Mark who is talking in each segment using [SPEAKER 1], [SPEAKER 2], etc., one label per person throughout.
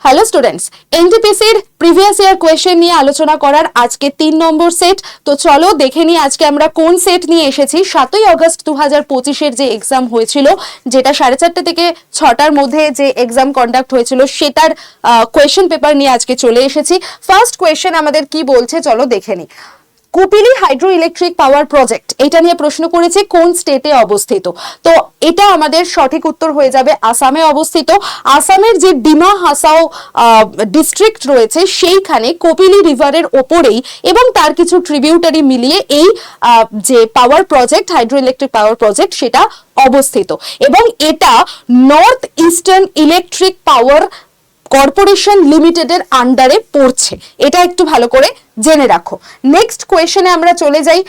[SPEAKER 1] Hello students, এনটিপিসির previous year question নিয়ে আলোচনা করার আজকে 3 নম্বর সেট। তো চলো দেখে নিই আজকে আমরা কোন সেট নিয়ে এসেছি। 7ই আগস্ট 2025-এর যে এক্সাম হয়েছিল, যেটা 4:30 থেকে 6টার মধ্যে যে এক্সাম কন্ডাক্ট হয়েছিল, সেটার কোয়েশ্চেন পেপার নিয়ে আজকে চলে এসেছি। ফার্স্ট কোয়েশ্চেন আমাদের কি বলছে চলো দেখে নিই। কুপিলি হাইড্রো ইলেকট্রিক পাওয়ার প্রজেক্ট, এটা নিয়ে প্রশ্ন করেছে কোন স্টেটে অবস্থিত। তো এটা আমাদের সঠিক উত্তর হয়ে যাবে আসামে অবস্থিত। আসামের যে ডিমা হাসাও ডিস্ট্রিক্ট রয়েছে, সেইখানে কপিলি রিভারের ওপরেই এবং তার কিছু ট্রিবিউটারি মিলিয়ে এই যে পাওয়ার project, hydro electric power project, সেটা অবস্থিত। এবং এটা north eastern electric power corporation লিমিটেডের আন্ডারে পড়ছে, এটা একটু ভালো করে জেনে রাখো। নেক্সট কোয়েশ্চেনে আমরা চলে যাই।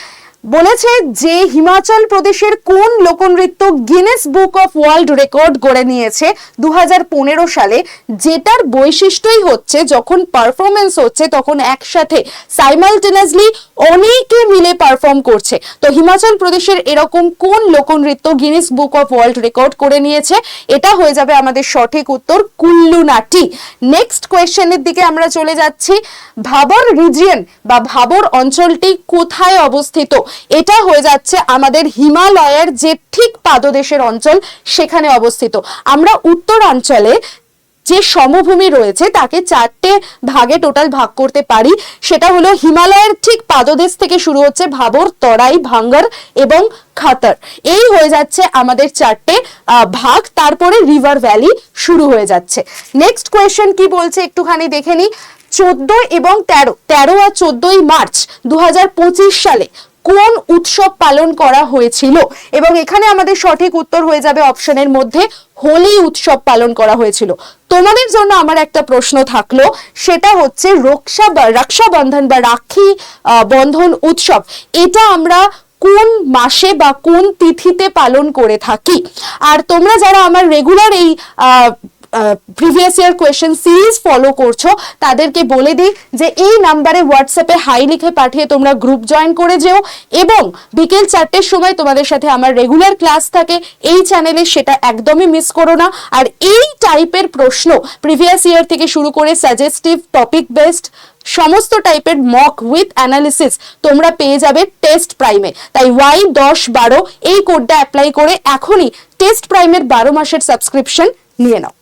[SPEAKER 1] বলেছে যে হিমাচল প্রদেশের কোন লোকনৃত্য Guinness book of world record গড়ে নিয়েছে 2015 সালে, যেটার বৈশিষ্ট্যই হচ্ছে যখন পারফরমেন্স হচ্ছে তখন একসাথে সাইমালটেনিয়াসলি অনেকে মিলে পারফর্ম করছে। তো হিমাচল প্রদেশের এরকম কোন লোকনৃত্য Guinness book of world record করে নিয়েছে? এটা হয়ে যাবে আমাদের সঠিক উত্তর কুল্লু নাটি। নেক্সট কোয়েশ্চেনের দিকে আমরা চলে যাচ্ছি। ভাবর রিজিয়ন বা ভাবর অঞ্চলটি কোথায় অবস্থিত? এটা হয়ে যাচ্ছে আমাদের হিমালয়ের যে ঠিক পাদদেশের অঞ্চল, সেখানে অবস্থিত। আমরা উত্তরাঞ্চলে যে সমভূমি রয়েছে তাকে 4টে ভাগে টোটাল ভাগ করতে পারি। সেটা হলো হিমালয়ের ঠিক পাদদেশ থেকে শুরু হচ্ছে ভাবর, তরাই, ভাঙ্গর এবং খাতার। এই হয়ে যাচ্ছে আমাদের 4টে ভাগ। তারপরে রিভার ভ্যালি শুরু হয়ে যাচ্ছে। নেক্সট কোয়েশ্চেন কি বলছে একটুখানি দেখে নি। 14 এবং 13 আর 14ই মার্চ 2025 সালে কোন উৎসব পালন করা হয়েছিল? এবং এখানে আমাদের সঠিক উত্তর হয়ে যাবে অপশনের মধ্যে হোলি উৎসব পালন করা হয়েছিল। তোমাদের জন্য আমার একটা প্রশ্ন থাকলো, সেটা হচ্ছে রক্ষাবন্ধন বা রাখি বন্ধন উৎসব, এটা আমরা কোন মাসে বা কোন তিথিতে পালন করে থাকি? আর তোমরা যারা আমার রেগুলার এই previous year question series follow করছো, তাদেরকে বলে দিই যে এই নাম্বারে হোয়াটসঅ্যাপে হাই লিখে পাঠিয়ে তোমরা গ্রুপ জয়েন করে যেও। এবং বিকেল 4টের সময় তোমাদের সাথে আমার রেগুলার ক্লাস থাকে এই চ্যানেলে, সেটা একদমই মিস করো না। আর এই টাইপের প্রশ্ন প্রিভিয়াস ইয়ার থেকে শুরু করে সাজেস্টিভ, টপিক বেসড সমস্ত টাইপের মক উইথ অ্যানালিসিস তোমরা পেয়ে যাবে টেস্ট প্রাইমে। তাই Y1012 এই কোডটা অ্যাপ্লাই করে এখনই টেস্ট প্রাইমের 12 মাসের সাবস্ক্রিপশন নিয়ে নাও।